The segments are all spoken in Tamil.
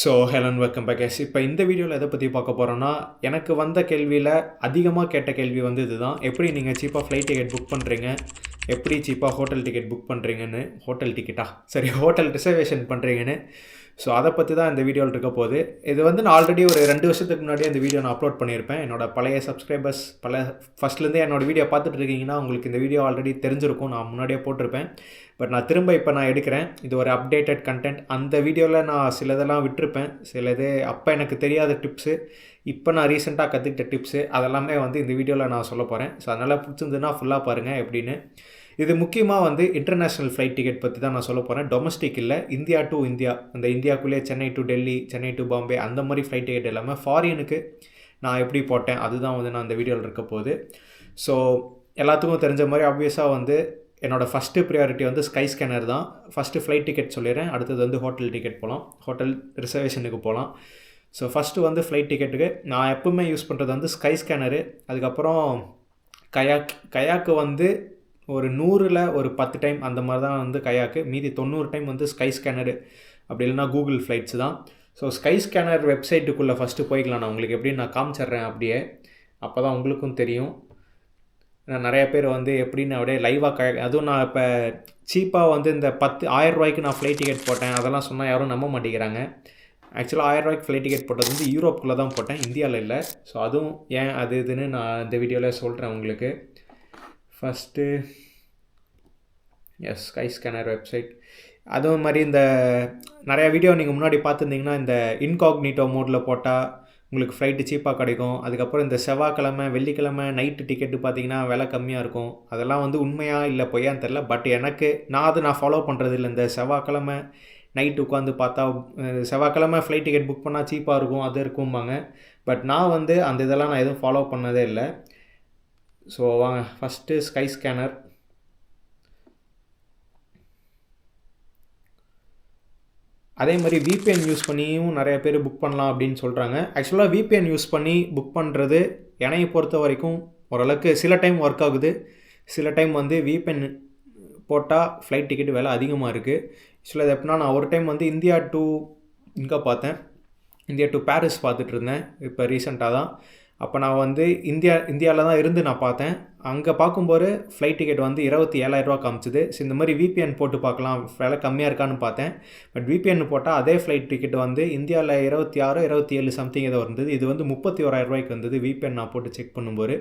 So hello and welcome back guys. இப்போ இந்த வீடியோவில் எதை பற்றி பார்க்க போகிறோன்னா, எனக்கு வந்த கேள்வியில் அதிகமாக கேட்ட கேள்வி வந்து இதுதான். எப்படி நீங்கள் சீப்பாக ஃப்ளைட் டிக்கெட் புக் பண்ணுறீங்க, எப்படி சீப்பாக ஹோட்டல் டிக்கெட் புக் பண்ணுறீங்கன்னு, ஹோட்டல் டிக்கெட்டா சரி ஹோட்டல் ரிசர்வேஷன் பண்ணுறீங்கன்னு. ஸோ அதை பற்றி தான் இந்த வீடியோவில் இருக்க போகுது. இது வந்து நான் ஆல்ரெடி ஒரு 2 வருஷத்துக்கு முன்னாடியே இந்த வீடியோ நான் அப்லோட் பண்ணியிருப்பேன். என்னோட பழைய சப்ஸ்கிரைபர்ஸ் ஃபஸ்ட்லேருந்தே என்னோட வீடியோ பார்த்துட்டு இருக்கீங்கன்னா உங்களுக்கு இந்த வீடியோ ஆல்ரெடி தெரிஞ்சிருக்கும், நான் முன்னாடியே போட்டிருப்பேன். பட் நான் திரும்ப இப்போ நான் எடுக்கிறேன். இது ஒரு அப்டேட்டட் கண்டென்ட். அந்த வீடியோவில் நான் சிலதெல்லாம் விட்டுருப்பேன். சிலது அப்போ எனக்கு தெரியாத டிப்ஸு, இப்போ நான் ரீசெண்டாக கற்றுக்கிட்ட டிப்ஸு, அதெல்லாமே வந்து இந்த வீடியோவில் நான் சொல்ல போகிறேன். ஸோ அதனால் பிடிச்சிருந்துன்னா ஃபுல்லாக பாருங்கள் எப்படின்னு. இது முக்கியமாக வந்து இன்டர்நேஷ்னல் ஃப்ளைட் டிக்கெட் பற்றி தான் நான் சொல்ல போகிறேன். டொமஸ்டிக் இல்லை, இந்தியா டு இந்தியா, அந்த இந்தியாவுக்குள்ளேயே சென்னை டு டெல்லி, சென்னை டு பாம்பே, அந்த மாதிரி ஃப்ளைட் டிக்கெட் இல்லாமல் ஃபாரினுக்கு நான் எப்படி போட்டேன் அதுதான் வந்து நான் அந்த வீடியோவில் இருக்க போகுது. ஸோ எல்லாத்துக்கும் தெரிஞ்ச மாதிரி ஆப்வியஸாக வந்து என்னோடய ஃபஸ்ட்டு ப்ரியாரிட்டி வந்து ஸ்கை ஸ்கேனர் தான். ஃபஸ்ட்டு ஃப்ளைட் டிக்கெட் சொல்லிடுறேன், அடுத்தது வந்து ஹோட்டல் டிக்கெட் போகலாம், ஹோட்டல் ரிசர்வேஷனுக்கு போகலாம். ஸோ ஃபஸ்ட்டு வந்து ஃப்ளைட் டிக்கெட்டுக்கு நான் எப்பவுமே யூஸ் பண்ணுறது வந்து ஸ்கை ஸ்கேனரு. அதுக்கப்புறம் கயாக்கு வந்து ஒரு 100ல் ஒரு 10 டைம் அந்த மாதிரி தான் வந்து கயாக்கு, மீதி 90 டைம் வந்து ஸ்கை ஸ்கேனரு, அப்படி இல்லைனா கூகுள் ஃப்ளைட்ஸ் தான். ஸோ ஸ்கை ஸ்கேனர் வெப்சைட்டுக்குள்ளே ஃபஸ்ட்டு போய்க்கலாம். நான் உங்களுக்கு எப்படின்னு நான் காமிச்சிட்றேன் அப்படியே, அப்போ தான் உங்களுக்கும் தெரியும். நான் நிறைய பேர் வந்து எப்படின்னு அப்படியே லைவாக அதுவும் நான் இப்போ சீப்பாக வந்து இந்த 10,000 ரூபாய்க்கு நான் ஃப்ளைட் டிக்கெட் போட்டேன் அதெல்லாம் சொன்னால் யாரும் நம்ப மாட்டேங்கிறாங்க. ஆக்சுவலாக 1000 ரூபாய்க்கு ஃப்ளைட் டிக்கெட் போட்டது வந்து யூரோப்புக்குள்ளே தான் போட்டேன், இந்தியாவில் இல்லை. ஸோ அதுவும் ஏன் அது இதுன்னு நான் இந்த வீடியோவில் சொல்கிறேன் உங்களுக்கு. First sky scanner website. அதுவும் மாதிரி இந்த நிறையா வீடியோ நீங்கள் முன்னாடி பார்த்துருந்தீங்கன்னா இந்த இன்காக்னிட்டோ மோடில் போட்டால் உங்களுக்கு ஃப்ளைட்டு சீப்பாக கிடைக்கும். அதுக்கப்புறம் இந்த செவ்வாய்க்கிழமை வெள்ளிக்கிழமை நைட்டு டிக்கெட்டு பார்த்தீங்கன்னா விலை கம்மியாக இருக்கும். அதெல்லாம் வந்து உண்மையாக இல்லை பொய்யான்னு தெரில. பட் நான் ஃபாலோ பண்ணுறது இல்லை. இந்த செவ்வாய்க்கிழமை நைட்டு உட்காந்து பார்த்தா செவ்வாய்க்கிழமை ஃப்ளைட் டிக்கெட் புக் பண்ணால் சீப்பாக இருக்கும், அது இருக்கும்பாங்க. பட் நான் வந்து அந்த இதெல்லாம் நான் எதுவும் ஃபாலோ பண்ணதே இல்லை. ஸோ வாங்க ஃபஸ்ட்டு ஸ்கை ஸ்கேனர். அதே மாதிரி விபிஎன் யூஸ் பண்ணியும் நிறைய பேர் புக் பண்ணலாம் அப்படின்னு சொல்கிறாங்க. ஆக்சுவலாக விபிஎன் யூஸ் பண்ணி புக் பண்ணுறது என்னையை பொறுத்த வரைக்கும் ஓரளவுக்கு சில டைம் ஒர்க் ஆகுது, சில டைம் வந்து விபிஎன் போட்டால் ஃப்ளைட் டிக்கெட் விலை அதிகமாக இருக்குது. ஆக்சுவலாக அது எப்படின்னா, நான் ஒரு டைம் வந்து இந்தியா டு பாரிஸ் பார்த்துட்டு இருந்தேன் இப்போ ரீசெண்டாக தான். அப்போ நான் வந்து இந்தியாவில் தான் இருந்து நான் பார்த்தேன். அங்கே பார்க்கும்போது ஃப்ளைட் டிக்கெட் வந்து 27,000 காமிச்சுது. ஸோ இந்த மாதிரி விபிஎன் போட்டு பார்க்கலாம் விலை கம்மியாக இருக்கான்னு பார்த்தேன். பட் விபிஎன் போட்டால் அதே ஃப்ளைட் டிக்கெட் வந்து இந்தியாவில் 26, 27 சம்திங் ஏதோ இருந்தது. இது வந்து 31,000 வந்தது விபிஎன் நான் போட்டு செக் பண்ணும்போது.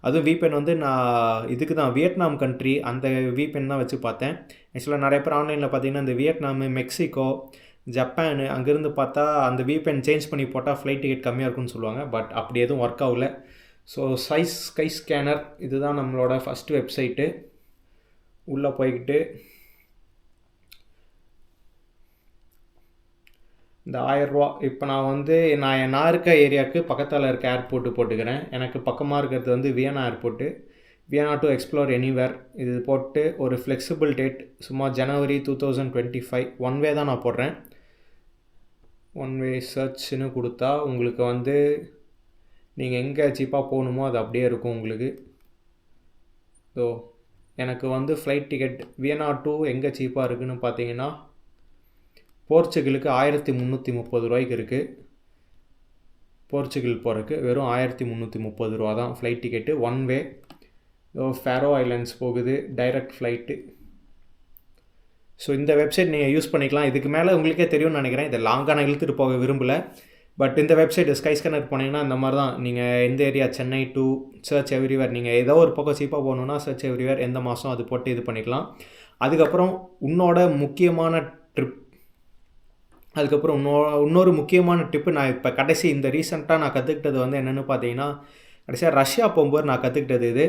அதுவும் விபிஎன் வந்து நான் இதுக்கு தான் வியட்நாம் கண்ட்ரி, அந்த விபிஎன் தான் வச்சு பார்த்தேன். ஆக்சுவலாக நிறைய பேர் ஆன்லைனில் பார்த்தீங்கன்னா இந்த வியட்நாமு, மெக்சிகோ, ஜப்பானு அங்கேருந்து பார்த்தா அந்த விபிஎன் சேஞ்ச் பண்ணி போட்டால் ஃப்ளைட் டிக்கெட் கம்மியாக இருக்குன்னு சொல்லுவாங்க. பட் அப்படி எதுவும் ஒர்க் ஆகல. ஸோ ஸ்கை ஸ்கேனர் இதுதான் நம்மளோட ஃபஸ்ட்டு வெப்சைட்டு. உள்ளே போய்கிட்டு இந்த 1000 ரூபா இப்போ நான் இருக்க ஏரியாவுக்கு பக்கத்தில் இருக்க ஏர்போர்ட்டு போட்டுக்கிறேன். எனக்கு பக்கமாக இருக்கிறது வந்து Vienna airport, Vienna to explore anywhere. இது போட்டு ஒரு ஃப்ளெக்சிபிள் டேட் சும்மா ஜனவரி 2025 ஒன் வே தான் நான் போடுறேன். ஒன் வே சர்ச்னு கொடுத்தா உங்களுக்கு வந்து நீங்கள் எங்கே சீப்பாக போகணுமோ அது அப்படியே இருக்கும் உங்களுக்கு. ஸோ எனக்கு வந்து ஃப்ளைட் டிக்கெட் வியனா டு எங்கே சீப்பாக இருக்குதுன்னு பார்த்தீங்கன்னா, போர்ச்சுகலுக்கு 1330 இருக்குது. போர்ச்சுகல் போகிறதுக்கு வெறும் 1330 தான் flight ticket one way. Pharaoh islands போகுது டைரக்ட் ஃப்ளைட்டு. ஸோ இந்த வெப்சைட் நீங்கள் யூஸ் பண்ணிக்கலாம். இதுக்கு மேலே உங்களுக்கே தெரியும்னு நினைக்கிறேன். இதை லாங்காக நான் இழுத்துட்டு போக விரும்பலை. பட் இந்த வெப்சைட் ஸ்கை ஸ்கேனர் போனீங்கன்னா இந்த மாதிரி தான். நீங்கள் எந்த area Chennai to church everywhere, நீங்கள் ஏதோ ஒரு பக்கம் சீப்பாக போகணுன்னா சர்ச் எவ்ரிவேர் எந்த மாதம் அது போட்டு இது பண்ணிக்கலாம். அதுக்கப்புறம் இன்னொரு முக்கியமான டிப்பு நான் இப்போ கடைசி இந்த ரீசெண்டாக நான் கற்றுக்கிட்டது வந்து என்னென்னு பார்த்தீங்கன்னா, கடைசியாக ரஷ்யா போகும்போது நான் கற்றுக்கிட்டது இது.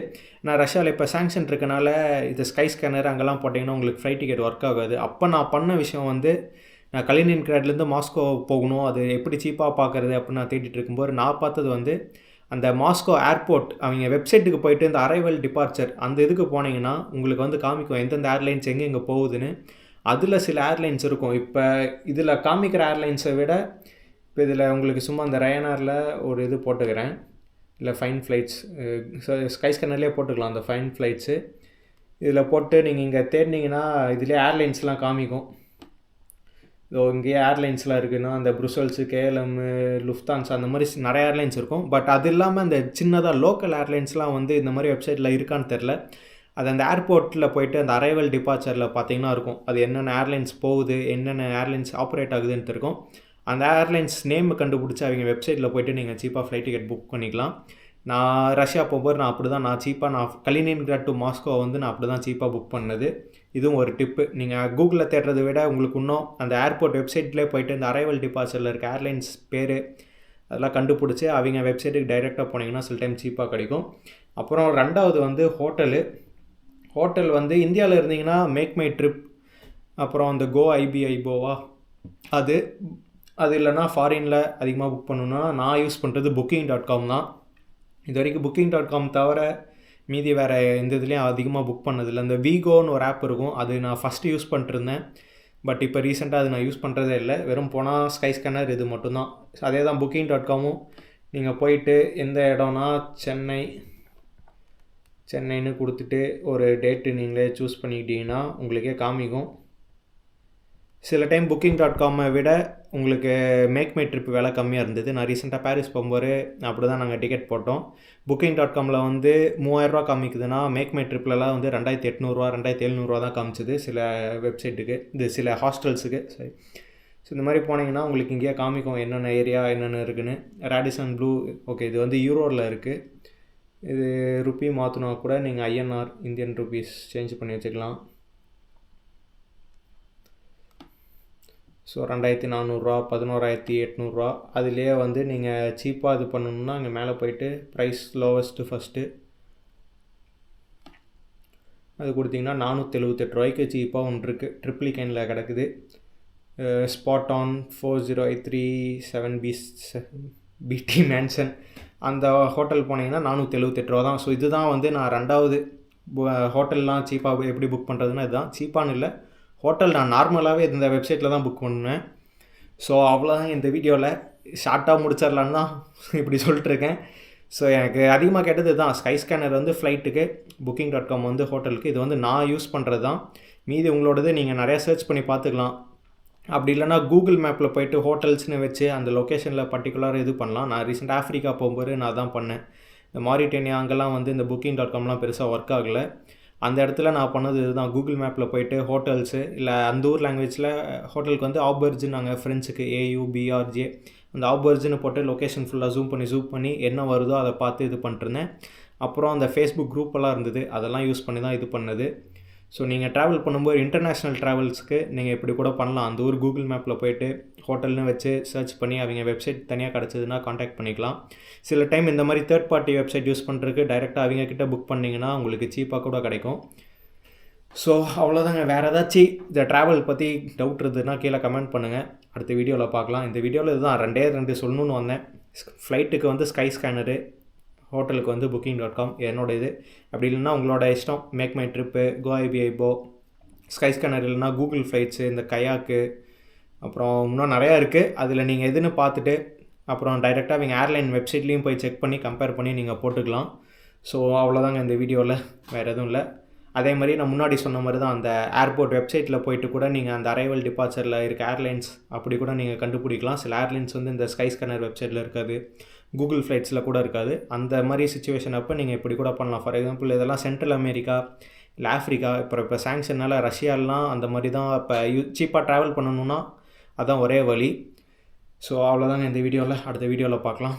நான் ரஷ்யாவில் இப்போ சாங்ஷன் இருக்கனால இது ஸ்கை ஸ்கேனர் அங்கெல்லாம் போட்டிங்கன்னா உங்களுக்கு ஃப்ளைட் டிக்கெட் ஒர்க் ஆகாது. அப்போ நான் பண்ண விஷயம் வந்து, நான் கலினின்கிராட்லேருந்து மாஸ்கோ போகணும், அது எப்படி சீப்பாக பார்க்குறது அப்படின்னு நான் தேடிட்டு இருக்கும்போது நான் பார்த்தது வந்து அந்த மாஸ்கோ ஏர்போர்ட் அவங்க வெப்சைட்டுக்கு போயிட்டு இந்த அரைவல் டிபார்ச்சர் அந்த இதுக்கு போனீங்கன்னா உங்களுக்கு வந்து காமிக்கும் எந்தெந்த ஏர்லைன்ஸ் எங்கே போகுதுன்னு. அதில் சில ஏர்லைன்ஸ் இருக்கும். இப்போ இதில் காமிக்கிற ஏர்லைன்ஸை விட இப்போ இதில் உங்களுக்கு சும்மா இந்த ரயனாரில் ஒரு இது போட்டுக்கிறேன், இல்லை ஃபைன் ஃப்ளைட்ஸ் ஸ்கை ஸ்கேனர்லேயே போட்டுக்கலாம் அந்த ஃபைன் ஃப்ளைட்ஸு. இதில் போட்டு நீங்கள் இங்கே தேடினீங்கன்னா இதிலே ஏர்லைன்ஸ்லாம் காமிக்கும். இங்கேயே ஏர்லைன்ஸ்லாம் இருக்குன்னா அந்த ப்ருசல்ஸு, கேஎல்எம், லுஃப்தான்ஸா அந்த மாதிரி நிறைய ஏர்லைன்ஸ் இருக்கும். பட் அது இல்லாமல் அந்த சின்னதாக லோக்கல் ஏர்லைன்ஸ்லாம் வந்து இந்த மாதிரி வெப்சைட்டில் இருக்கான்னு தெரில. அது அந்த ஏர்போர்ட்டில் போயிட்டு அந்த அரைவல் டிபார்ச்சரில் பார்த்தீங்கன்னா இருக்கும். அது என்னென்ன ஏர்லைன்ஸ் போகுது, என்னென்ன ஏர்லைன்ஸ் ஆப்ரேட் ஆகுதுன்னு இருக்கும். அந்த ஏர்லைன்ஸ் நேம் கண்டுபிடிச்சி அவங்க வெப்சைட்டில் போய்ட்டு நீங்கள் சீப்பாக ஃப்ளைட் டிக்கெட் புக் பண்ணிக்கலாம். நான் ரஷ்யா போகும்போது நான் கலினின்கிராட் டு மாஸ்கோ வந்து நான் அப்படி தான் சீப்பாக புக் பண்ணது. இதுவும் ஒரு டிப்பு. நீங்கள் கூகுளில் தேடுறதை விட உங்களுக்கு இன்னும் அந்த ஏர்போர்ட் வெப்சைட்லேயே போய்ட்டு இந்த அரைவல் டிபார்ச்சரில் இருக்க ஏர்லைன்ஸ் பேர் அதெல்லாம் கண்டுபிடிச்சி அவங்க வெப்சைட்டுக்கு டைரெக்டாக போனீங்கன்னா சில டைம் சீப்பாக கிடைக்கும். அப்புறம் 2வது வந்து ஹோட்டல் வந்து இந்தியாவில் இருந்தீங்கன்னா மேக் மை ட்ரிப், அப்புறம் அந்த கோ ஐபிஐபோவா அது இல்லைனா ஃபாரினில் அதிகமாக புக் பண்ணணுன்னா நான் யூஸ் பண்ணுறது booking.com தான். இது வரைக்கும் booking.com தவிர மீதி வேறு எந்த இதுலேயும் அதிகமாக புக் பண்ணதில்லை. இந்த வீகோன்னு ஒரு ஆப் இருக்கும், அது நான் ஃபஸ்ட்டு யூஸ் பண்ணிட்டுருந்தேன். பட் இப்போ ரீசெண்டாக அது நான் யூஸ் பண்ணுறதே இல்லை. வெறும் போனால் ஸ்கை ஸ்கேனர் இது மட்டும்தான். அதே தான் booking.comமும். நீங்கள் போயிட்டு எந்த இடம்னா சென்னைன்னு கொடுத்துட்டு ஒரு டேட்டு நீங்களே சூஸ் பண்ணிக்கிட்டீங்கன்னா உங்களுக்கே காமிக்கும். சில டைம் booking.comமை விட உங்களுக்கு மேக் மை ட்ரிப் விலை கம்மியாக இருந்தது. நான் ரீசெண்டாக பாரிஸ் போகும்போது அப்படி தான் நாங்கள் டிக்கெட் போட்டோம். booking.comல வந்து 3000 காமிக்குதுன்னா மேக் மை ட்ரிப்லலாம் வந்து 2800 2700 தான் காமிச்சிது சில வெப்சைட்டுக்கு, சில ஹாஸ்டல்ஸுக்கு. சரி, ஸோ இந்த மாதிரி போனீங்கன்னா உங்களுக்கு இங்கேயே காமிக்கும் என்னென்ன ஏரியா என்னென்ன இருக்குதுன்னு. ரேடிசன் ப்ளூ, ஓகே, இது வந்து யூரோவில் இருக்குது. இது ருப்பி மாற்றினா கூட நீங்கள் INR இந்தியன் ருப்பீஸ் சேஞ்ச் பண்ணி வச்சுக்கலாம். ஸோ 2400, 11800. அதுலேயே வந்து நீங்கள் சீப்பாக இது பண்ணணுன்னா இங்கே மேலே போயிட்டு ப்ரைஸ் லோவஸ்ட்டு ஃபஸ்ட்டு அது கொடுத்திங்கன்னா 478 சீப்பாக ஒன்று இருக்குது. ட்ரிப்ளிகேனில் கிடக்குது. ஸ்பாட் ஆன் 40837 BT மேன்ஷன் அந்த ஹோட்டல் போனீங்கன்னா 478 தான். ஸோ இதுதான் வந்து நான் 2வது ஹோட்டல்லாம் சீப்பாக எப்படி புக் பண்ணுறதுன்னா இதுதான். சீப்பானு இல்லை, ஹோட்டல் நான் நார்மலாகவே இந்த வெப்சைட்டில் தான் புக் பண்ணுவேன். ஸோ அவ்வளோதான் இந்த வீடியோவில். ஷார்ட்டாக முடிச்சிடலான்னு தான் இப்படி சொல்லிட்டுருக்கேன். ஸோ எனக்கு அதிகமாக கேட்டது தான் ஸ்கை ஸ்கேனர் வந்து ஃப்ளைட்டுக்கு, booking.com வந்து ஹோட்டலுக்கு. இது வந்து நான் யூஸ் பண்ணுறது தான். மீதி உங்களோடது நீங்கள் நிறையா சர்ச் பண்ணி பார்த்துக்கலாம். அப்படி இல்லைனா கூகுள் மேப்பில் போய்ட்டு ஹோட்டல்ஸ்னு வச்சு அந்த லொக்கேஷனில் பர்டிகுலராக இது பண்ணலாம். நான் ரீசெண்டாக ஆஃப்ரிக்கா போகும்போது நான் தான் பண்ணேன். இந்த மாரிட்டேனியா அங்கெல்லாம் வந்து இந்த booking.comலாம் பெருசாக ஒர்க் ஆகலை. அந்த இடத்துல நான் பண்ணது இதுதான். கூகுள் மேப்பில் போய்ட்டு ஹோட்டல்ஸு இல்லை அந்த ஊர் லாங்குவேஜில் ஹோட்டலுக்கு வந்து ஆபர்ஜுன்னு நாங்கள் ஃப்ரெண்ட்ஸுக்கு AUBRJ அந்த ஆபர்ஜுன்னு போட்டு லொக்கேஷன் ஃபுல்லாக ஜூம் பண்ணி என்ன வருதோ அதை பார்த்து இது பண்ணிட்டுருந்தேன். அப்புறம் அந்த ஃபேஸ்புக் குரூப்பெல்லாம் இருந்தது, அதெல்லாம் யூஸ் பண்ணி தான் இது பண்ணது. ஸோ நீங்கள் ட்ராவல் பண்ணும்போது இன்டர்நேஷ்னல் ட்ராவல்ஸுக்கு நீங்கள் இப்படி கூட பண்ணலாம். அந்த ஊர் கூகுள் மேப்பில் போய்ட்டு ஹோட்டல்னு வச்சு சர்ச் பண்ணி அவங்க வெப்சைட் தனியாக கிடச்சதுன்னா காண்டாக்ட் பண்ணிக்கலாம். சில டைம் இந்த மாதிரி தேர்ட் பார்ட்டி வெப்சைட் யூஸ் பண்ணுறதுக்கு டைரெக்டாக அவங்கக்கிட்ட புக் பண்ணிங்கன்னா உங்களுக்கு சீப்பாக கூட கிடைக்கும். ஸோ அவ்வளோதாங்க. வேறு ஏதாச்சும் இந்த ட்ராவல் பற்றி டவுட் இருந்ததுன்னா கீழே கமெண்ட் பண்ணுங்கள். அடுத்த வீடியோவில் பார்க்கலாம். இந்த வீடியோவில் இதுதான் 2 சொல்லணுன்னு வந்தேன். ஃப்ளைட்டுக்கு வந்து ஸ்கை ஸ்கேனரு, ஹோட்டலுக்கு வந்து booking.com என்னோட இது. அப்படி இல்லைன்னா உங்களோட இஷ்டம். Make My Trip, Goibibo, Skyscanner இல்லைனா கூகுள் ஃப்ளைட்ஸு, இந்த கயாக்கு, அப்புறம் இன்னும் நிறையா இருக்குது. அதில் நீங்கள் எதுன்னு பார்த்துட்டு அப்புறம் டைரெக்டாக அவங்க ஏர்லைன் வெப்சைட்லேயும் போய் செக் பண்ணி கம்பேர் பண்ணி நீங்கள் போட்டுக்கலாம். ஸோ அவ்வளோதாங்க இந்த வீடியோவில், வேறு எதுவும் இல்லை. அதே மாதிரி நான் முன்னாடி சொன்ன மாதிரி தான் அந்த ஏர்போர்ட் வெப்சைட்டில் போயிட்டு கூட நீங்கள் அந்த அரைவல் டிபார்ச்சரில் இருக்க ஏர்லைன்ஸ் அப்படி கூட நீங்கள் கண்டுபிடிக்கலாம். சில ஏர்லைன்ஸ் வந்து இந்த ஸ்கை ஸ்கேனர் வெப்சைட்டில் இருக்காது, கூகுள் ஃப்ளைட்ஸில் கூட இருக்காது. அந்த மாதிரி சுச்சுவேஷன் அப்போ நீங்கள் இப்படி கூட பண்ணலாம். ஃபார் எக்ஸாம்பிள் இதெல்லாம் சென்ட்ரல் அமெரிக்கா இல்லை ஆஃப்ரிக்கா. இப்போ சாங்ஷனால் ரஷ்யாலாம் அந்த மாதிரி தான். இப்போ சீப்பாக ட்ராவல் பண்ணணுன்னா அதான் ஒரே வழி. ஸோ அவ்வளோதாங்க இந்த வீடியோவில். அடுத்த வீடியோவில் பார்க்கலாம்.